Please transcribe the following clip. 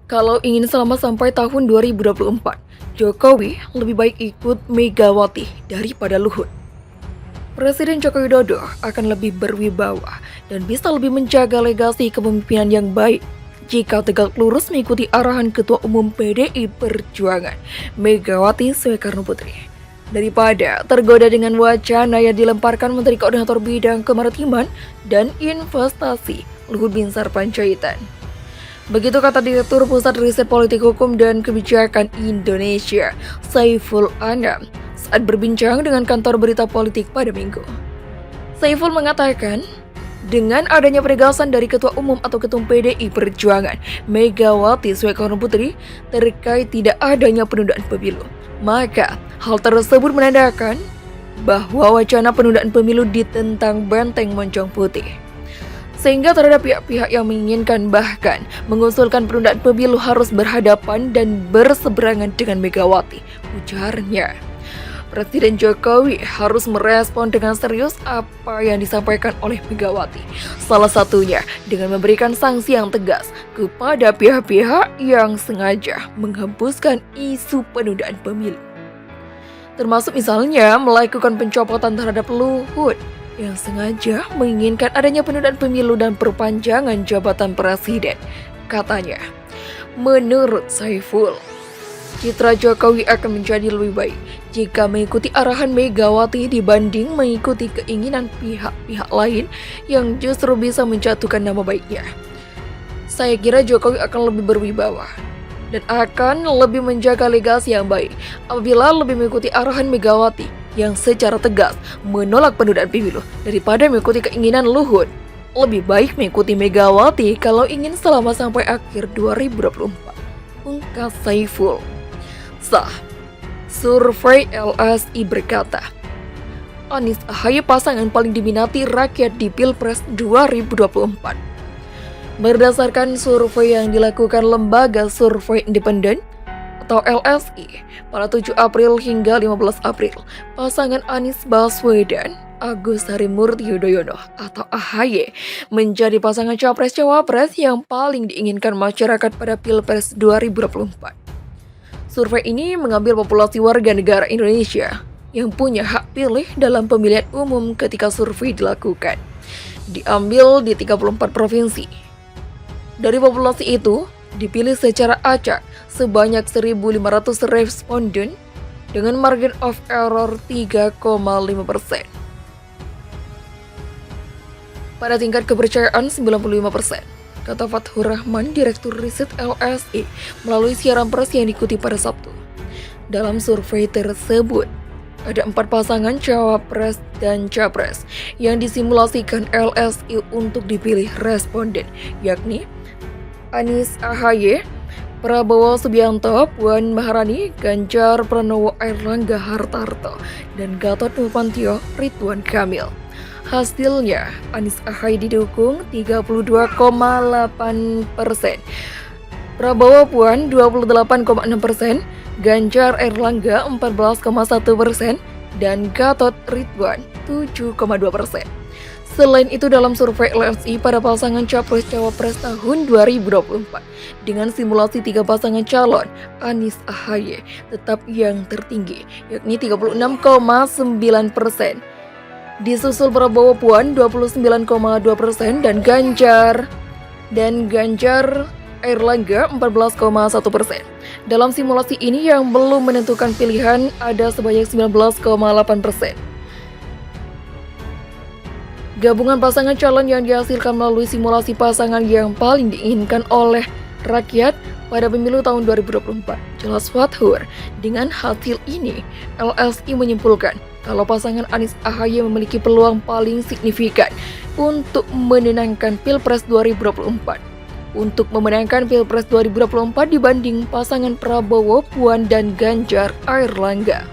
Kalau ingin selamat sampai tahun 2024, Jokowi lebih baik ikut Megawati daripada Luhut. Presiden Joko Widodo akan lebih berwibawa dan bisa lebih menjaga legasi kepemimpinan yang baik jika tegak lurus mengikuti arahan Ketua Umum PDI Perjuangan, Megawati Soekarno Putri, daripada tergoda dengan wacana yang dilemparkan Menteri Koordinator Bidang Kemaritiman dan Investasi, Luhut Binsar Panjaitan. Begitu kata Direktur Pusat Riset Politik Hukum dan Kebijakan Indonesia, Saiful Anam, saat berbincang dengan kantor berita politik pada Minggu. Saiful mengatakan, dengan adanya penegasan dari Ketua Umum atau Ketum PDI Perjuangan, Megawati Soekarno Putri, terkait tidak adanya penundaan pemilu, maka hal tersebut menandakan bahwa wacana penundaan pemilu ditentang benteng moncong putih. Sehingga terhadap pihak-pihak yang menginginkan bahkan mengusulkan penundaan pemilu harus berhadapan dan berseberangan dengan Megawati, ujarnya. Presiden Jokowi harus merespon dengan serius apa yang disampaikan oleh Megawati. Salah satunya dengan memberikan sanksi yang tegas kepada pihak-pihak yang sengaja menghembuskan isu penundaan pemilu. Termasuk misalnya melakukan pencopotan terhadap Luhut yang sengaja menginginkan adanya penundaan pemilu dan perpanjangan jabatan presiden. Katanya, menurut Saiful, citra Jokowi akan menjadi lebih baik jika mengikuti arahan Megawati dibanding mengikuti keinginan pihak-pihak lain yang justru bisa menjatuhkan nama baiknya. Saya kira Jokowi akan lebih berwibawa dan akan lebih menjaga legasi yang baik apabila lebih mengikuti arahan Megawati yang secara tegas menolak penundaan pemilu daripada mengikuti keinginan Luhut. Lebih baik mengikuti Megawati kalau ingin selamat sampai akhir 2024, ungkap Saiful. Sah, survei LSI berkata, Anies Ahaye pasangan paling diminati rakyat di Pilpres 2024. Berdasarkan survei yang dilakukan Lembaga Survei Independen atau LSI pada 7 April hingga 15 April, pasangan Anies Baswedan, Agus Harimurti Yudhoyono atau AHY menjadi pasangan Capres-Cawapres yang paling diinginkan masyarakat pada Pilpres 2024. Survei ini mengambil populasi warga negara Indonesia yang punya hak pilih dalam pemilihan umum ketika survei dilakukan. Diambil di 34 provinsi. Dari populasi itu, dipilih secara acak sebanyak 1.500 responden dengan margin of error 3,5%. Pada tingkat kepercayaan 95%, kata Fathur Rahman, Direktur Riset LSI, melalui siaran pers yang diikuti pada Sabtu. Dalam survei tersebut, ada 4 pasangan Cawapres dan Capres yang disimulasikan LSI untuk dipilih responden, yakni Anies Ahaye, Prabowo Subianto, Puan Maharani, Ganjar Pranowo, Airlangga Hartarto, dan Gatot Nurmantio, Ridwan Kamil. Hasilnya, Anies Ahaye didukung 32,8%, Prabowo Puan 28,6%, Ganjar Airlangga 14,1%, dan Gatot Ridwan 7,2%. Selain itu, dalam survei LSI pada pasangan Capres-Cawapres tahun 2024 dengan simulasi 3 pasangan calon, Anies Ahaye tetap yang tertinggi, yakni 36,9%. Disusul Prabowo Puan 29,2% dan Ganjar Airlangga 14,1%. Dalam simulasi ini yang belum menentukan pilihan ada sebanyak 19,8%. Gabungan pasangan calon yang dihasilkan melalui simulasi pasangan yang paling diinginkan oleh rakyat pada pemilu tahun 2024. Jelas Fathur, dengan hasil ini, LSI menyimpulkan kalau pasangan Anies Ahaye memiliki peluang paling signifikan untuk menenangkan Pilpres 2024. Untuk memenangkan Pilpres 2024 dibanding pasangan Prabowo, Puan, dan Ganjar Airlangga.